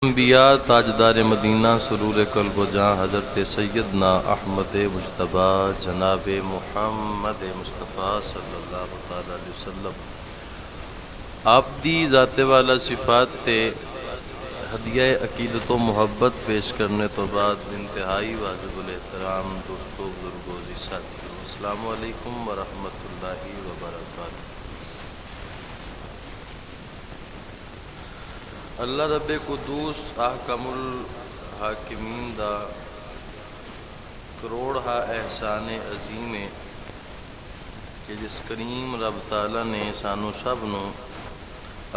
انبیاء تاجدار مدینہ سرور قلب و جاں حضرت سیدنا احمد مجتبیٰ جناب محمد مصطفیٰ صلی اللہ علیہ وسلم آپ دی ذات والا صفات تے ہدیہ عقیدت و محبت پیش کرنے تو بعد انتہائی واجب الاحترام دوستو بزرگو عزیز ساتھیو السلام علیکم ورحمۃ اللہ وبرکاتہ۔ اللہ رب قدوس احکم الحاکمین دا کروڑ ہا احسان عظیم ہے کہ جس کریم رب تعالیٰ نے سانو سب نو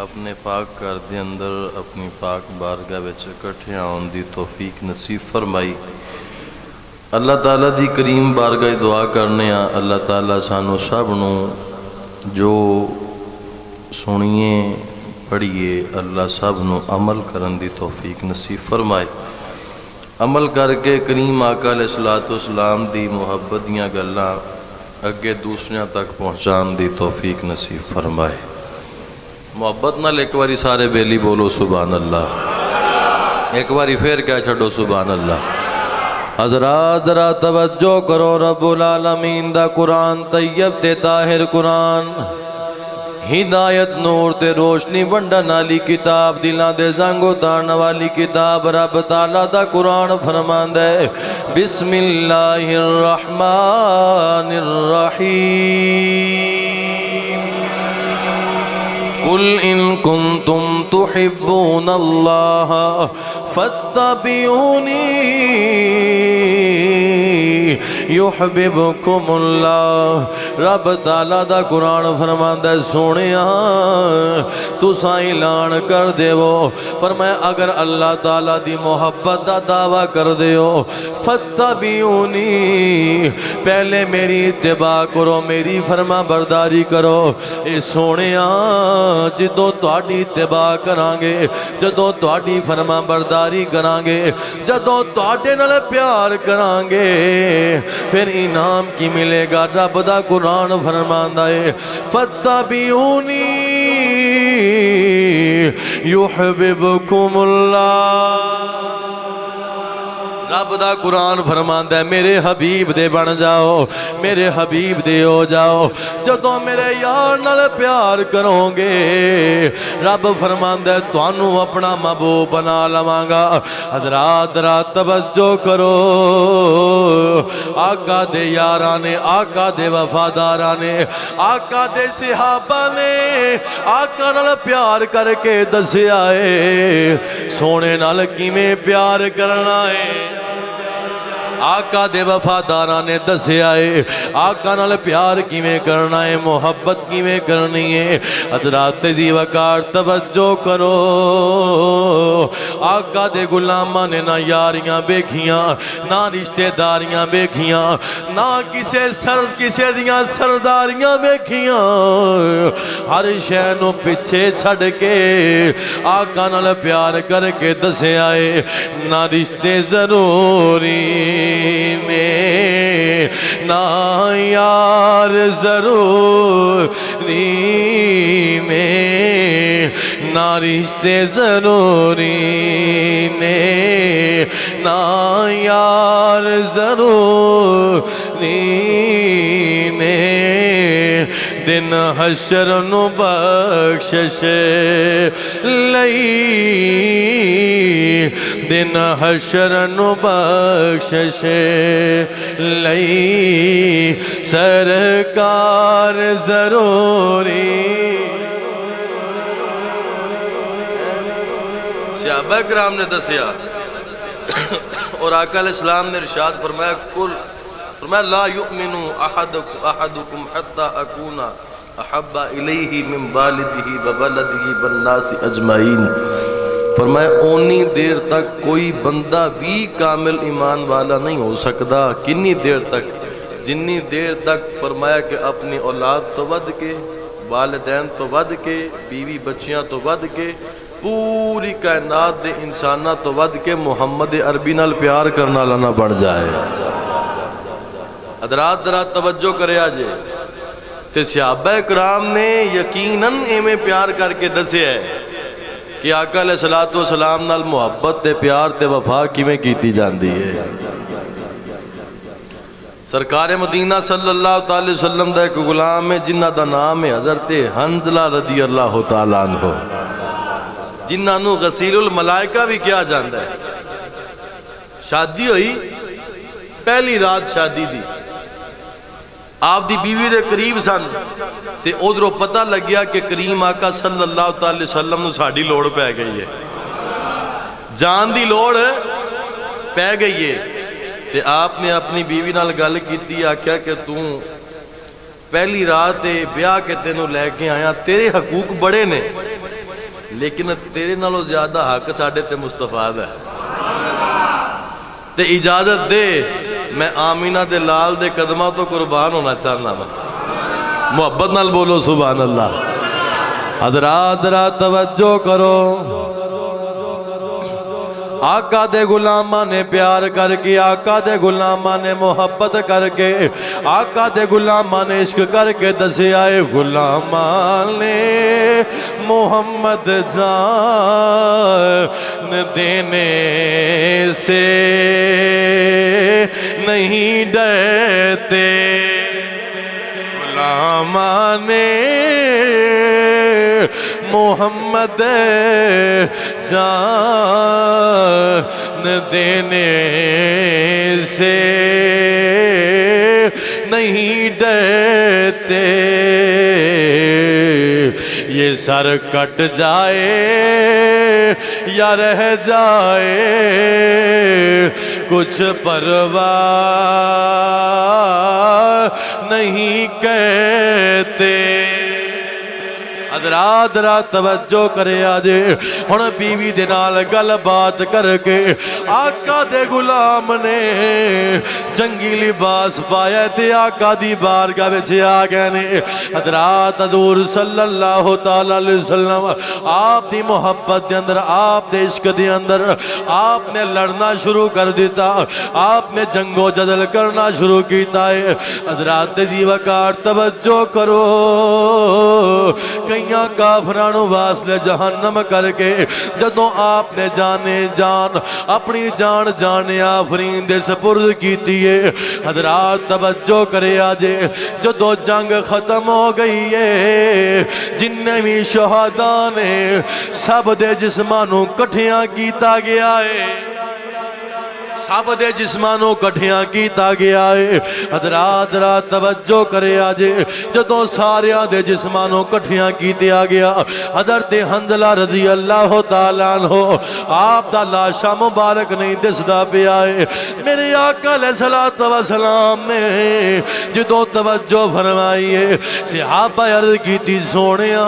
اپنے پاک گھر دے اندر اپنی پاک بارگاہ وچ اکٹھے آن دی توفیق نصیب فرمائی۔ اللہ تعالیٰ دی کریم بارگاہ دعا کرنے اللہ تعالیٰ سانو سب نو جو سنیے پڑھیے اللہ سب نو عمل کرن دی توفیق نصیب فرمائے، عمل کر کے کریم آقا علیہ السلام دی محبت دیاں گلاں اگے دوسریاں تک پہنچان دی توفیق نصیب فرمائے۔ محبت نال ایک باری سارے بیلی بولو سبحان اللہ، ایک باری پھر کہہ چھڑو سبحان اللہ۔ حضرات ذرا توجہ کرو، رب العالمین دا قرآن طیب تے طاہر قرآن، ہدایت نور تے روشنی ونڈن والی کتاب، دلاں دے زنگ اتارن والی کتاب، رب تعالیٰ دا قرآن فرماندا ہے بسم اللہ الرحمن الرحیم قل ان کنتم تحبون اللہ فاتبعونی یحببکم اللہ۔ رب تعالیٰ دا قرآن فرماندا ہے سونیا تساں اعلان کر دیو، فرمایا اگر اللہ تعالیٰ دی محبت دا دعویٰ کر دیو فاتبعونی، پہلے میری اتباع کرو، میری فرما برداری کرو۔ اے سونیا جدوں تہاڈی اتباع کرانگے، جدوں تہاڈی فرما برداری کرانگے، جدوں تہاڈے نال پیار کرانگے، پھر انعام کی ملے گا۔ رب دا قرآن فرماندا ہے فاتبعونی یحببکم اللہ۔ رب دا قرآن فرماندا ہے میرے حبیب دے بن جاؤ، میرے حبیب دے ہو جاؤ، جدوں میرے یار نال پیار کرو گے رب فرماندا ہے تانوں اپنا محبوب بنا لواں گا۔ حضرات ذرا توجہ کرو، آقا دے یاراں نے، آقا دے وفاداراں نے، آقا دے صحابہ نے آقا نال پیار کر کے دسیا ہے سونے نال کیویں پیار کرنا ہے۔ آقا دے وفاداراں نے دسیا ہے آقا نال پیار کیویں کرنا ہے، محبت کیویں کرنی ہے۔ حضرات دی وقار توجہ کرو، آقا دے غلاماں نے نہ یاریاں ویکھیاں، نہ رشتہ داریاں ویکھیاں، نہ کسے دیاں سرداریاں ویکھیاں، ہر شے نو پیچھے چھڈ کے آقا نال پیار کر کے دسیا ہے نہ رشتے ضروری میں، نہ یار ضروری میں، نہ رشتے ضروری میں، نہ یار ضروری میں، دن حشر نو بخشش لئی، دن حشر نو بخشش لئی سرکار ضروری۔ صحابہ کرام نے دسیا اور آقا علیہ السلام نے ارشاد فرمایا فرمایا لا یؤمن احدکم حتی اکون احب الیہ من والدہ وولدہ والناس اجمعین۔ فرمایا اونی دیر تک کوئی بندہ بھی کامل ایمان والا نہیں ہو سکتا، کنی دیر تک، جنی دیر تک فرمایا کہ اپنی اولاد تو ود کے، والدین تو ود کے، بیوی بچیاں تو ود کے، پوری کائنات دے انسانہ تو ود کے محمد عربی نال پیار کرنا لانا بڑھ جائے۔ حضرات ذرا توجہ کرے آجے تے صحابہ کرام نے یقیناً ایمیں پیار کر کے دسے ہے کہ آقا علیہ الصلوۃ والسلام نال محبت تے پیار تے وفا کیویں کیتی جاندی ہے۔ سرکار مدینہ صلی اللہ تعالی وسلم دا ایک غلام ہے جنہ دا نام ہے حضرت حنظلہ رضی اللہ تعالیٰ عنہ، جنہ نو غسیل الملائکہ بھی کیا جاندہ ہے۔ شادی ہوئی، پہلی رات شادی دی، آپ دی بیوی دے قریب سن تے ادھروں پتہ لگ گیا کہ کریم آقا صلی اللہ تعالی وسلم نو ساڑی لوڑ پہ گئی ہے، جان دی لوڑ پہ گئی ہے۔ تے آپ نے اپنی بیوی نال گل کیتی، آکھیا کہ توں پہلی رات بیاہ کے تینوں لے کے آیا، تیرے حقوق بڑے نے لیکن تیرے نالوں زیادہ حق ساڑھے تے مصطفیٰ دا ہے، تے اجازت دے میں آمینہ دے لال دے قدمہ تو قربان ہونا چاہنا با۔ محبت نال بولو سبحان اللہ۔ حضرات ذرا توجہ کرو، آقا دے غلامہ نے پیار کر کے، آقا دے غلامہ نے محبت کر کے، آقا دے غلامہ نے عشق کر کے دسے آئے، غلامہ نے محمد جان دینے سے نہیں ڈرتے، غلامہ نے محمد جان دینے سے نہیں ڈرتے، یہ سر کٹ جائے یا رہ جائے کچھ پرواہ نہیں کہتے۔ حضرات ذرا توجہ کرے آجے، ہن بیوی دے نال گل بات کر کے آقا دے غلام نے جنگی لباس پایا تے آقا دی بارگاہ وچ آ گئے نے۔ حضرات حضور صلی اللہ تعالی علیہ وسلم آپ دی محبت دے اندر، آپ دے عشق دے اندر آپ نے لڑنا شروع کر دیتا، آپ نے جنگ و جدل کرنا شروع کیتا ہے۔ حضرات دی وقار توجہ کرو، کئیاں کافرانو واسلے جہنم کر کے جدوں آپ نے جانے جان اپنی جان جانے آفرین دے سپرد کیتی ہے۔ حضرات توجہ کرے آجے، جدوں جنگ ختم ہو گئی ہے، جنہیں بھی شہداء نے سب دے جسمانوں کٹھیاں کیتا گیا ہے، سب دے جسمانوں کٹھیاں کیتا گیا ہے۔ حضرات ذرا توجہ کرے آجے، جدوں ساریاں دے جسمانوں کٹھیاں کیتا گیا، حضرت حنظلہ رضی اللہ تعالیٰ عنہ آپ دا لاشا مبارک نہیں دسدا پیا ہے۔ میرے آقا علیہ الصلوۃ والسلام نے جدوں توجہ فرمائی ہے، صحابہ عرض کیتی سونیا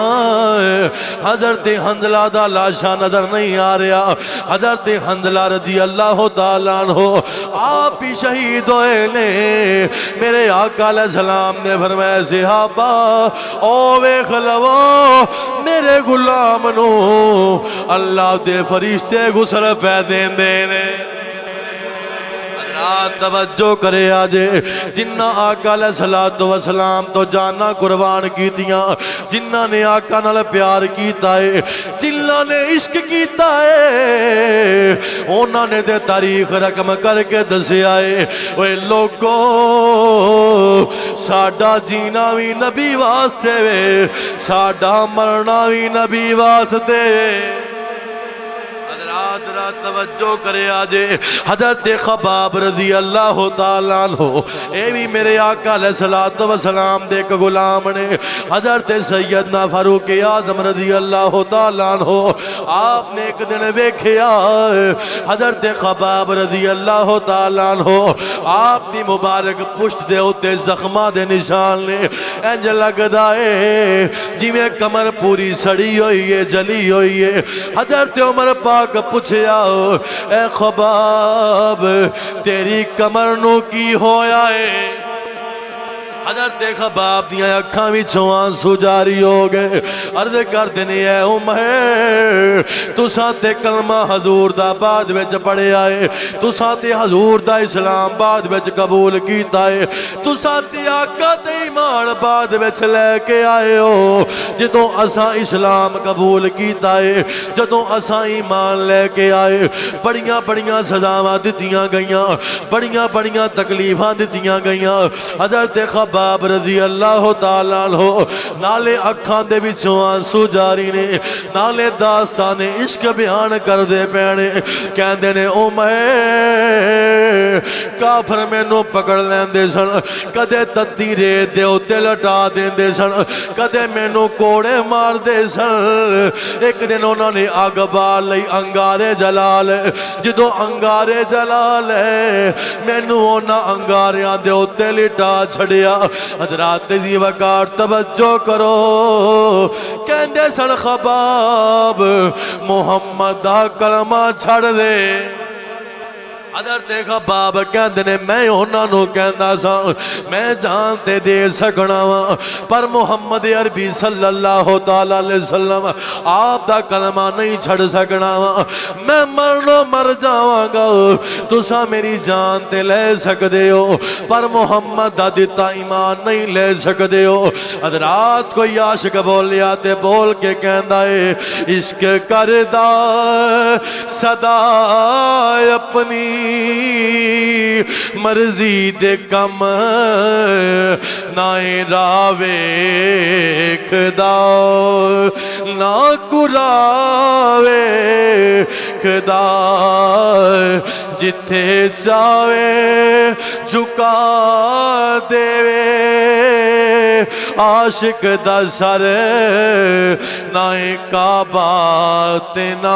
حضرت حنظلہ دا لاشا نظر نہیں آ رہا، حضرت حنظلہ رضی اللہ تعالیٰ آپ ہی شہید ہوئے نے۔ میرے آقا علیہ السلام نے فرمایا صحابہ او ویکھ لو میرے غلام نو اللہ دے فرشتے غسل پہ دیندے نے۔ توجہ کرے آجے، جنہ آقا علیہ الصلوۃ والسلام تو جانا قربان کیتیاں، جنہ نے آقا نال پیار کیتا ہے، جنہ نے عشق کیتا ہے، انہوں نے دے تاریخ رقم کر کے دسے آئے، اوے لوگوں ساڈا جینا بھی نبی واسطے وے، ساڈا مرنا بھی نبی واسطے۔ توجہ کرے آجے، حضرت خباب رضی اللہ تعالیٰ عنہ، اے بھی میرے آقا علیہ الصلوۃ والسلام دے ایک غلام نے، حضرت سیدنا فاروق اعظم رضی اللہ تعالیٰ عنہ آپ نے ایک دن ویکھیا، حضرت خباب رضی اللہ تعالیٰ عنہ آپ دی مبارک پشت دے ہوتے زخمہ دے نشان نے، انج لگدا ہے جی میں کمر پوری سڑی ہوئی ہے، جلی ہوئی ہے۔ حضرت عمر پاک پوچھے آؤ اے خباب تیری کمر نو کی ہویا ہے؟ حضرت خباب دیاں اکھاں وچوں آنسو جاری ہو گئے عرض کردے نے اے عمر تساں تے کلمہ حضور دا بعد وچ پڑھے آئے تساں تے حضور دا اسلام بعد وچ قبول کیتا ہے تساں تے آقا تے ایمان بعد وچ لے کے آئے ہو جدوں اساں اسلام قبول کیتا ہے جدوں اساں ایمان لے کے آئے بڑیاں بڑیاں سزاواں دتیاں گئیاں بڑیاں بڑیاں تکلیفاں دتیاں گئیاں حضرت خباب رضی اللہ تعالیٰ عنہ نالے اکھاں دے وچوں آنسو جاری نے نالے داستان عشق بیان کر دے پینے کہندے نے عمر کافر مینوں پکڑ لیندے سن کدے تتی ریت دے اوتے لٹا دیندے سن کدے مینوں کوڑے مار دے سن ایک دن انہوں نے اگ بال لئی انگارے جلال جدوں انگارے جلال مینوں انہاں انگاریاں دے اوتے لٹا چھڑیا حضرات دی وقار توجہ کرو کہندے سن خباب محمد دا کلمہ چھڑ دے حضرت خباب کہندے نے میں انہاں نو کہندا سا میں جان تے دے سکنا وا پر محمد عربی صلی اللہ تعالی علیہ وسلم آپ دا کلمہ نہیں چھڑ سکنا وا میں مرنو مر جاواں گا تساں میری جان تے لے سکدے ہو پر محمد دا دتا ایمان نہیں لے سکدے ہو حضرات کوئی عاشق بولیا تے بول کے کہندا اے عشق کردا صدا اپنی مرضی دے کم نائیں راوے کھدا نا کراوے کھدا جتھے چاوے جھکا دے عاشق دا سر نائیں کعبہ تے نا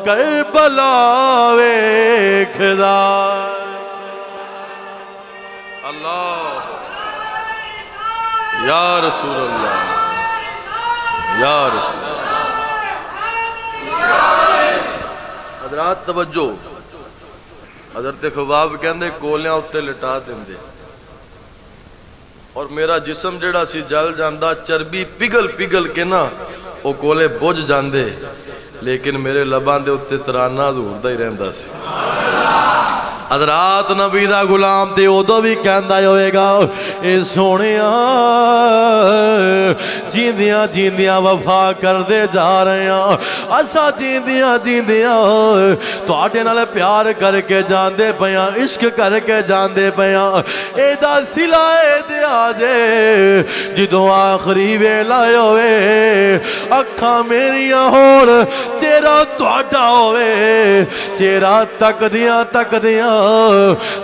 کربلا ویکھدا اللہ یا رسول اللہ یا رسول اللہ حضرات توجہ حضرت خباب کہندے کولیاں اتے لٹا دیندے اور میرا جسم جڑا سی جل جاندا چربی پگل پگل کے نا او کولے بوجھ جاندے لیکن میرے لباں دے اتے ترانہ حضور دا ہی رہندا سی حضرات نبی دا غلام تے اودوں بھی کہندا ہوئے گا اے سونیاں جیندیاں جیندیاں وفا کر دے جا رہے ہیں اسا جیندیاں جیندیاں تواڈے نال پیار کر کے جاندے پیاں عشق کر کے جاندے پیاں اے دا صلہ دے آجے جدوں آخری ویلا ہوئے اکھاں میریاں ہون چہرہ تواڈا ہوئے چہرہ تک دیاں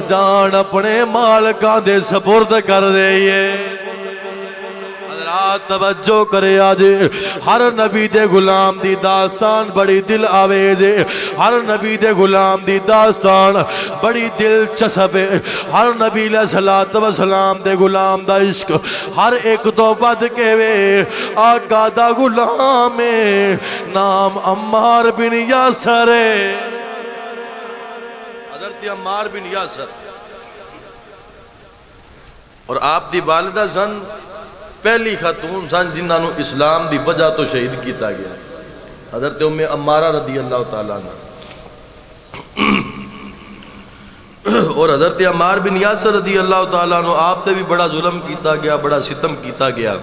جان اپنے مالکاں دے سپرد کر دئیے حضرات توجہ کرے آج ہر نبی دے غلام دی داستان بڑی دل آویز ہے ہر نبی دے غلام دی داستان بڑی دلچسپ ہے ہر نبی علیہ السلام دے غلام دا عشق ہر ایک تو بد کے وے آقا دا غلام نام عمار بن یاسر عمار بن یاسر اور آپ دی والدہ سن پہلی خاتون سن جنہاں نو اسلام دی وجہ تو شہید کیتا گیا حضرت ام عمارہ رضی اللہ تعالیٰ عنہ اور حضرت عمار بن یاسر رضی اللہ تعالیٰ عنہ آپ تے بھی بڑا ظلم کیتا گیا بڑا ستم کیتا گیا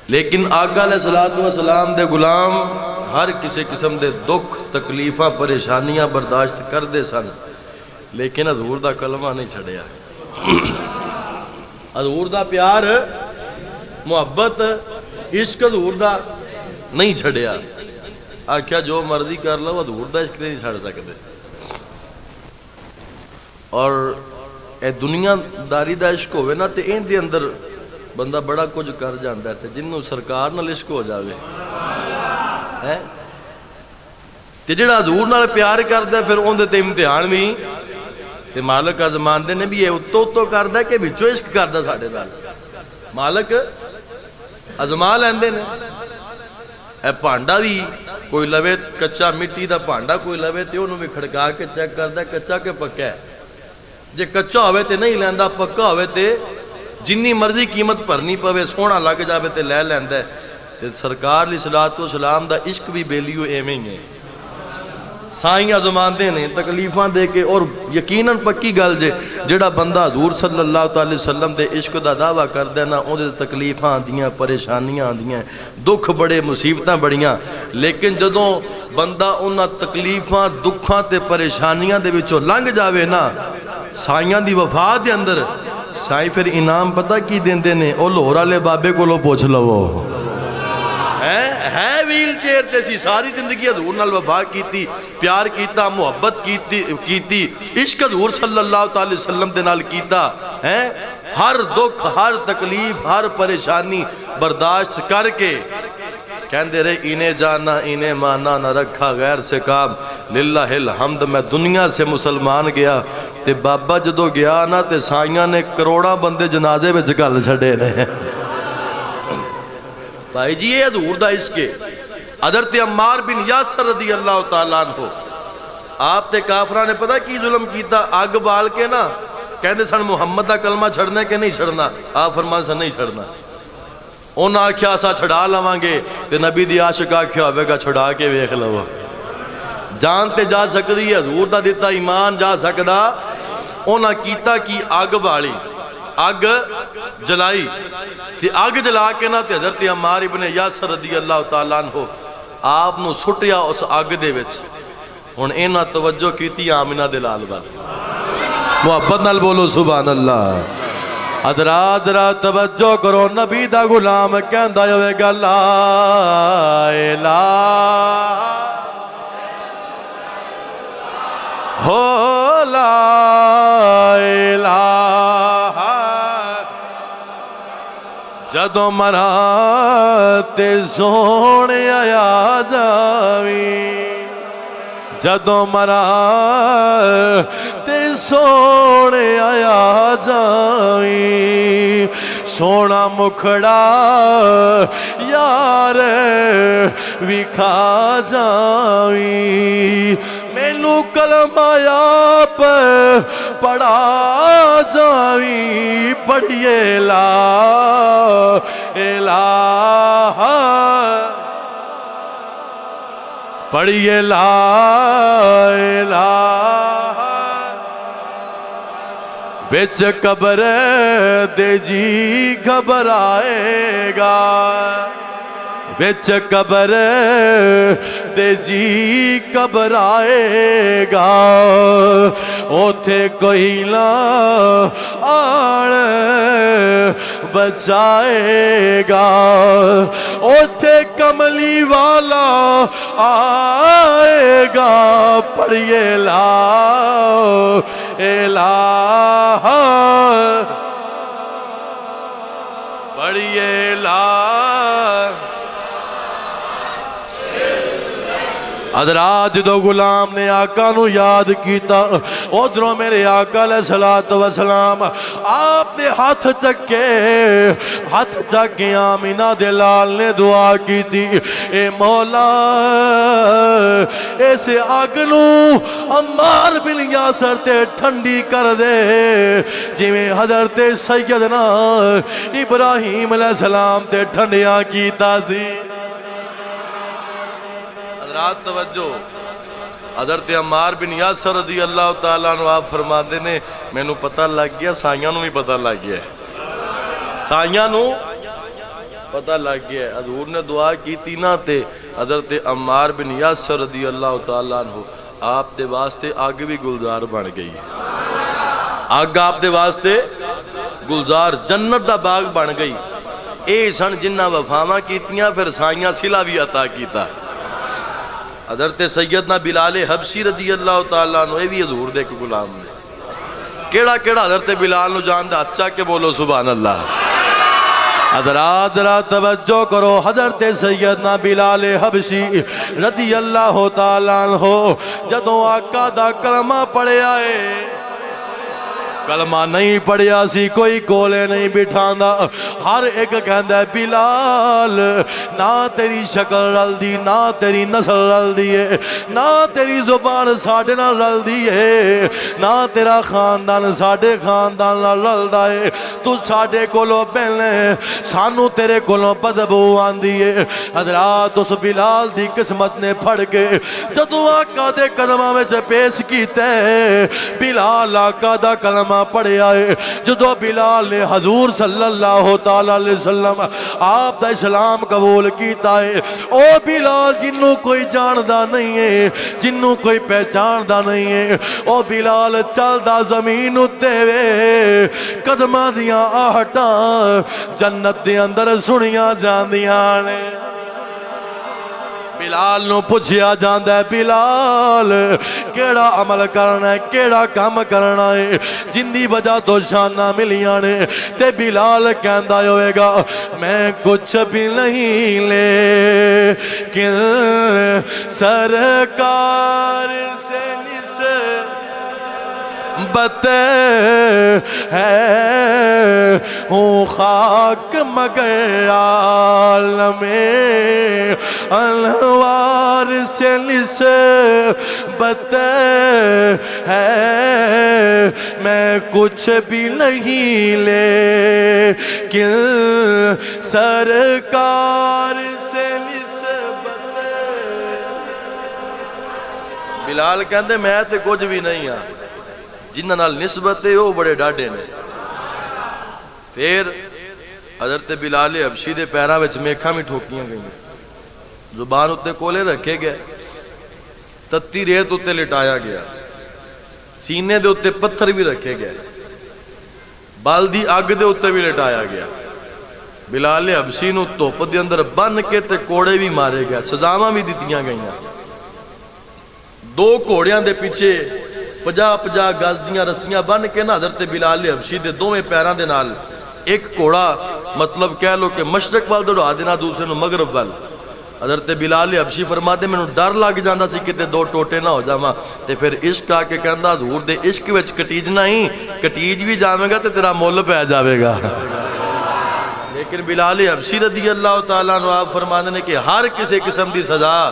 لیکن آقا علیہ السلام دے غلام ہر کسی قسم دے دکھ تکلیفاں پریشانیاں برداشت کر دے سن لیکن حضور دا کلمہ نہیں چھڑیا حضور دا پیار محبت عشق حضور دا نہیں چھڑیا آکھیا جو مرضی کر لو حضور دا عشق نہیں چھڑ سکتے اور اے دنیا داری دا عشق ہوئے نا تے این دے اندر بندہ بڑا کچھ کر جاندہ ہے جنہوں سرکار نال عشق ہو جاوے تے جڑا حضور نال پیار کردہ ہے پھر اون دے تے امتحان بھی تے مالک آزمان دے نے بھی یہ اتو کردہ ہے کہ بچو عشق کردہ ساڑھے نال مالک آزمان لیندے نے اے پانڈا بھی کوئی لوے کچا مٹی دا پانڈا کوئی لوے تے انہوں بھی کھڑکا کے چیک کردہ ہے کچا کے پکا ہے جے کچا ہوئے تے نہیں لیندہ پکا ہوئے تے جنی مرضی قیمت بھرنی پوے سونا لگ جاوے تے لے لیندا ہے۔ تے سرکار علیہ الصلوۃ والسلام دا عشق بھی بیلیو ایویں ہی ہے، سائیاں زماندے نے تکلیفاں دے کے، اور یقیناً پکی گل جے جڑا بندہ حضور صلی اللہ علیہ وسلم دے عشق دا دعویٰ کردا ہے نا، اودے تکلیفاں آندیاں، پریشانیاں آندیاں، دکھ بڑے، مصیبتاں بڑیاں، لیکن جدوں بندہ انہاں تکلیفاں، دکھاں تے پریشانیاں دے وچوں لنگ جاوے نا سائیاں دی وفا دے اندر، سائیں پھر انعام پتہ کی دیندے نے؟ او لاہور والے بابے کولوں پوچھ لو، ہے ویل چیئر تے سی، ساری زندگی حضور نال وفا کیتی، پیار کیتا، محبت کیتی، عشق حضور صلی اللہ علیہ وسلم دے نال کیتا، ہر دکھ، ہر تکلیف، ہر پریشانی برداشت کر کے کہندے رہے انہیں جانا انہیں مانا نہ رکھا غیر سے کام، للہ الحمد میں دنیا سے مسلمان گیا۔ تے بابا جدو گیا نا تے سائیاں نے کروڑاں بندے جنازے وچ گل چھڑے نے۔ بھائی جی یہ حضور دا عشق ہے۔ حضرت عمار بن یاسر رضی اللہ تعالیٰ عنہ، آپ تے کافرہ نے پتہ کی ظلم کیتا؟ آگ بال کے نا کہندے سن محمد دا کلمہ چھڑنا ہے کہ نہیں چھڑنا؟ آپ فرمان سن نہیں چھڑنا۔ انہاں آکھیا سا چھڑا لواں گے، تے نبی دی عاشق آکھیا ہوئے گا چھڑا کے ویکھ لو، جان تے جا سکدی ہے، حضور دا دیتا ایمان جا سکدا۔ انہاں کیتا کی آگ بالی، آگ جلائی، تے آگ جلا کے نا تے حضرت عمار ابن یاسر رضی اللہ تعالیٰ عنہ آپ نو سٹیا اس آگ دے وچ۔ ہن انہاں توجہ کیتی آمنہ دے لال وال، محبت نال بولو سبحان اللہ۔ حضرات ذرا توجہ کرو، نبی دا غلام کہندا ہوئے گا لا الہ ہو لا الہ، جدو مرا تے سونے آیا جاوی، جدو مرا تے سونے آیا جاوی، سونا مکھڑا یار وکھا جاوی، مینو کلمہ آپ پڑھا جاوی، پڑھیے لا الہ، پڑھیے لا الہ، بچ قبر دے جی گھبرائے گا، بچ قبر دے جی گھبرائے گا، اوتھے کوئی نہ آن بچائے گا، اوتھے کملی والا آئے گا، پڑھیے لا الہ، پڑھیے لا۔ حضرات جدو غلام نے آقا نو یاد کیتا، ادھروں میرے آقا علیہ الصلوۃ والسلام آپ نے ہاتھ چکے آمینہ دے لال نے دعا کی تھی، اے مولا ایسے آگ نو عمار بن یاسر تے ٹھنڈی کر دے جویں حضرت سیدنا ابراہیم علیہ السلام تے ٹھنڈیاں کیتا سی۔ حضرات توجہ، حضرت عمار بن یاسر رضی اللہ تعالیٰ عنہ آپ فرماتے نے میں نو پتہ لگ گیا، سائیاں نو بھی پتہ لگ گیا ہے، سائیاں نو پتہ لگ گیا ہے۔ حضور نے دعا کی تینا تے حضرت عمار بن یاسر رضی اللہ تعالیٰ عنہ آپ دے واسطے آگ بھی گلزار بن گئی، آگ آپ دے واسطے گلزار جنت دا باغ بن گئی۔ اے سن جنہ وفاواں کیتیاں پھر سائیاں صلہ بھی عطا کیتا۔ حضرت سیدنا بلال حبشی رضی اللہ تعالیٰ عنہ، اے بھی حضور دے ایک غلام نے، کیڑا حضرت بلال نو جان دے ہاتھ چاک کے بولو سبحان اللہ۔ حضرات ذرا توجہ کرو، حضرت سیدنا بلال حبشی رضی اللہ تعالیٰ عنہ جدوں آقا دا کلمہ پڑھے آئے، کلمہ نہیں پڑھیا سی کوئی کولے نہیں بٹھاندا ہر ایک کہندا ہے بلال نہ تیری شکل رل دی نہ تیری نسل رل دی ہے نہ تیری زبان ساڈے نال رل دی ہے نہ تیرا خاندان ساڈے خاندان نال رلدا ہے تو ساڈے کولوں پہلے سانو تیرے کولوں بدبو آندی ہے حضرات اس بلال دی قسمت نے پھڑ کے جدوں آقا دے قدماں وچ پیش کیتا ہے بلال آقا دا کلمہ پڑھیا ہے جدوں بلال نے حضور صلی اللہ تعالی علیہ وسلم آپ دا اسلام قبول کیتا ہے او بلال جنوں کوئی جاندا نہیں ہے جنوں کوئی پہچاندا نہیں ہے او بلال چلدا زمین اُتے وے قدماں دیاں آہٹاں جنت دے اندر سنیاں جاندیاں نے بلال نو پوچھیا جاندا ہے بلال کیڑا عمل کرنا ہے کیڑا کام کرنا ہے جن دی وجہ تو شانہ ملیاں نے تے بلال کہندا ہوئے گا میں کچھ بھی نہیں لے کل سرکار سے نسبت ہے ہوں خاک مگر عالم انوار سے نسبت ہے میں کچھ بھی نہیں لے کل سرکار سے نسبت بلال کہندے میں تے کچھ بھی نہیں ہاں جنہاں نال نسبت ہے وہ بڑے ڈاڈے نے پھر حضرت بلال حبشی دے پیراں وچ میکھاں بھی ٹھوکیاں گئیں زبان اتے کولے رکھے گئے تتی ریت اتے لٹایا گیا سینے دے اتے پتھر بھی رکھے گئے بالدی آگ دے اتے بھی لٹایا گیا بلال حبشی نو توپ دے اندر بن کے تے کوڑے بھی مارے گئے سزاواں بھی دتیاں گئیں دو کوڑیاں دے پیچھے 50 گز دیاں رسیاں بن کے نا حضرت بلال حبشی دے دوویں پیراں دے نال ایک کوڑا مطلب کہہ لو کہ مشرق وال دوڑا دینا دوسرے نو مغرب وال حضرت بلال حبشی فرماتے میں نو ڈر لگ جاندہ سی کتے دو ٹوٹے نہ ہو جاواں تے پھر عشق آ کے کہندا حضور دے عشق وچ کٹیجنا ہی کٹیج بھی جاویں گا تے تیرا مول پہ جاوے گا لیکن بلال حبشی رضی اللہ تعالیٰ عنہ آپ فرماتے ہیں کہ ہر کسی قسم دی سزا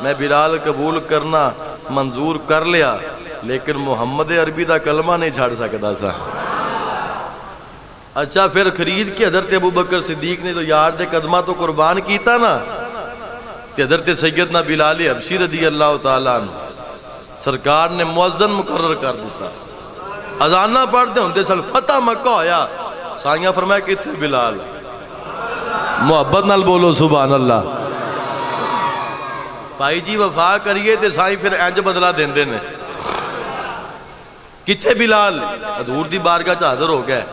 میں بلال قبول کرنا منظور کر لیا لیکن محمد عربی دا کلمہ نہیں چھاڑ سکتا سا اچھا پھر خرید کے حضرت ابوبکر صدیق نے تو یار دے قدمہ تو قربان کیتا نا کہ حضرت سیدنا بلال حبشی رضی اللہ تعالیٰ عنہ سرکار نے مؤذن مقرر کر دیتا اذانہ پڑھتے ہوندے سال فتح مکہ ہویا سائیاں فرمایا کہ تھے بلال محبت نال بولو سبحان اللہ بھائی جی وفا کریے تے سائیں پھر انج بدلہ دیندے نے کتھے بلال حضور دی بارگاہ چ حاضر ہو گئے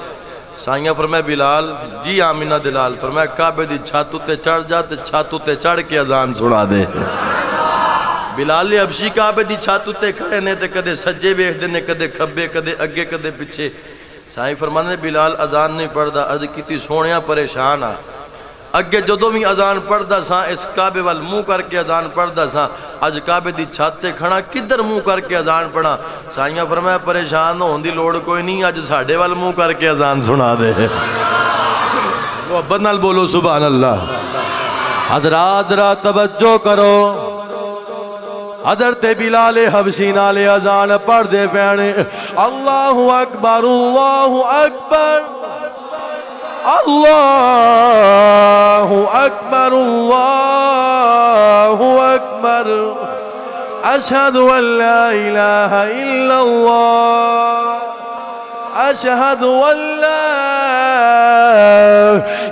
سائیاں فرمایا بلال جی آمینہ دلال فرمایا کعبے دی چھت تے چڑھ جا تے چھت تے چڑھ کے اذان سنا دے بلال حبشی کعبے دی چھت تے کھڑے نے تے کدے سجے ویکھدے نے کدے کھبے کدے اگے کدے پیچھے سائیں فرماندے نے بلال اذان نہیں پڑھدا عرض کیتی سونیا پریشان آ اگے جدوں بھی اذان پڑھدا سا اس کعبے وال منہ کر کے اذان پڑھدا سا اج کعبے دی چھت تے کھڑا کدھر منہ کر کے اذان پڑھا سائیاں فرمایا پریشان ہون دی لوڑ کوئی نہیں اج ساڈے وال منہ کر کے اذان سنا دے محبت نال بولو سبحان اللہ حضرات ذرا توجہ کرو حضرت بلال حبشی نال اذان پڑھ دے پینے اللہ اکبر اللہ اکبر اللہ اکبر اشہد ان لا الہ الا اللہ اشہد ان لا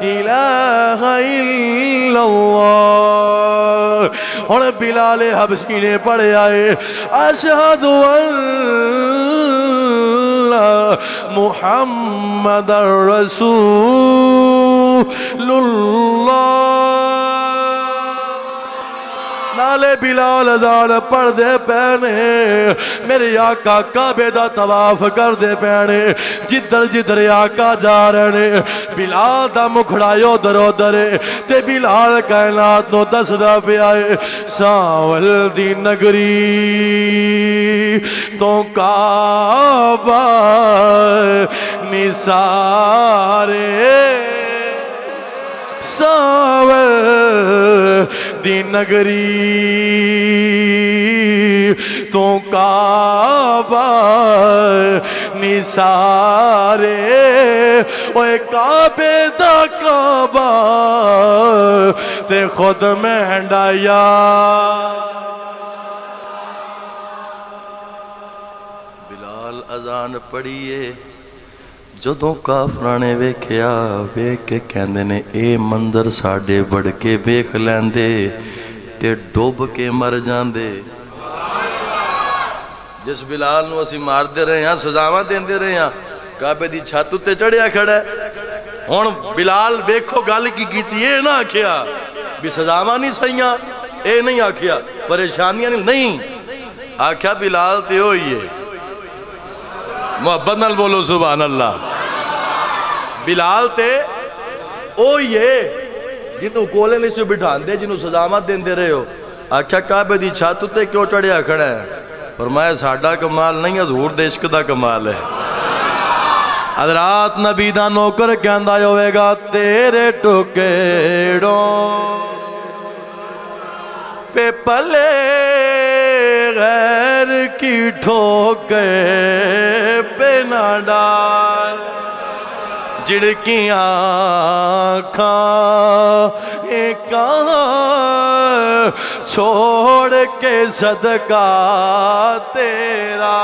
الہ الا اللہ اور بلال حبشی نے پڑھے آئے اشہد ان محمد رسول اللہ نالے بلال اذان پڑھ دے پینے میرے آقا کعبے دا طواف کر دے پینے جدھر جدھر آقا جا رہے بلال دا مکھڑایو درو درے تے بلال کائنات نو دس دا پہ آئے ساول دی نگری تو کعبہ نثارے ساور دی نگری تو کعبہ نثارے اوے کعبے دا کعبہ تے خود مہنڈا یا بلال اذان پڑھیے جدوں کافراں نے ویکھیا ویکھ کے کہندے نے اے منظر ساڈے بڑھ کے ویکھ لیندے تے ڈوب کے مر جاندے جس بلال نو اسی مار دے رہے ہیں سزاواں دیندے رہے ہیں کعبے دی چھت تے چڑھیا کھڑا ہے ہن بلال ویکھو گل کی کیتی اے نہ آکھیا بھی سزاواں نہیں سہیاں اے نہیں آکھیا پریشانیاں نہیں آکھیا بلال تے ہوئی ہے محبت نال بولو سبحان اللہ بلال تے اوہی ہے جنہوں کولے نہیں سے بٹھان دے جنہوں سزامت دین دے رہے ہو آکھیا کعبے دی چھت تے کیوں چڑھیا کھڑا ہے فرمایا ساڈا کمال نہیں حضور دے عشق دا کمال ہے حضرات نبی دا نوکر کہندا ہوئے گا تیرے ٹکڑوں پہ پلے غیر کی ٹھوکر پہ نہ ڈال جڑکیاں آنکھاں کہاں چھوڑ کے صدقہ تیرا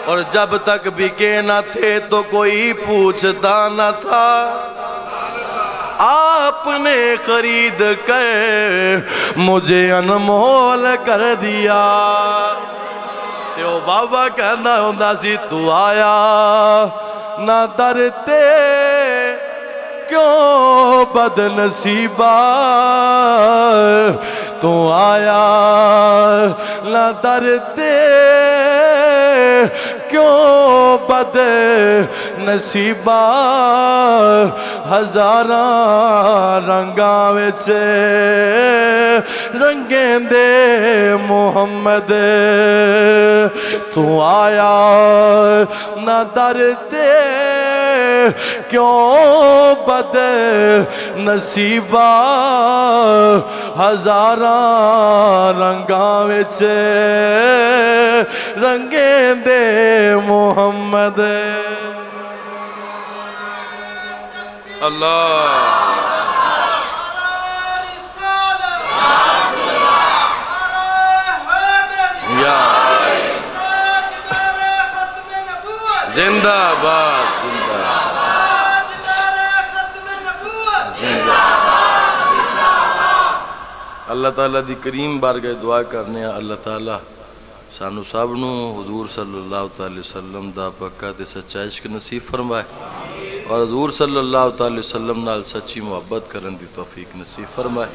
اور جب تک بکے نہ تھے تو کوئی پوچھتا نہ تھا آپ نے خرید کر مجھے انمول کر دیا تو بابا کہنا ہوندہ سی تو آیا نہ درتے کیوں بد نصیبہ تو آیا نہ درتے کیوں بد نصیبہ ہزاراں رنگاں وچ رنگیں دے محمد تو آیا نہ درتے کیوں بد نصیبہ ہزاراں رنگاں وچ رنگیں دے محمد اللہ یا زندہ باد اللہ تعالیٰ دی کریم بارگاہ دعا کرنے اللہ تعالیٰ سانو سب نو حضور صلی اللہ علیہ وسلم دا پکا تے سچا عشق نصیب فرمائے اور حضور صلی اللہ علیہ وسلم نال سچی محبت کرن دی توفیق نصیب فرمائے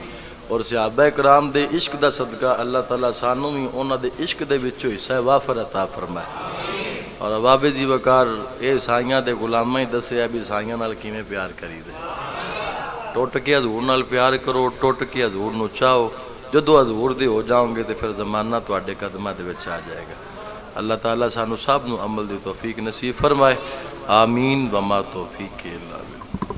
اور صحابہ کرام دے عشق دا صدقہ اللہ تعالیٰ سانو بھی انہاں دے عشق دے وچوں حصہ وافر عطا فرمائے اور بابے جی وقار اے سائیاں دے غلامہ ہی دسے ابھی سائیاں نال کیویں پیار کری دے ٹوٹ کے حضور نال پیار کرو ٹوٹ کے حضور نو چاہو جدو حضور دے ہو جاؤں گے تو پھر زمانہ تواڈے قدمہ دے وچ آ جائے گا اللہ تعالیٰ سانو سب نو عمل دی توفیق نصیب فرمائے آمین وما توفیق اللہ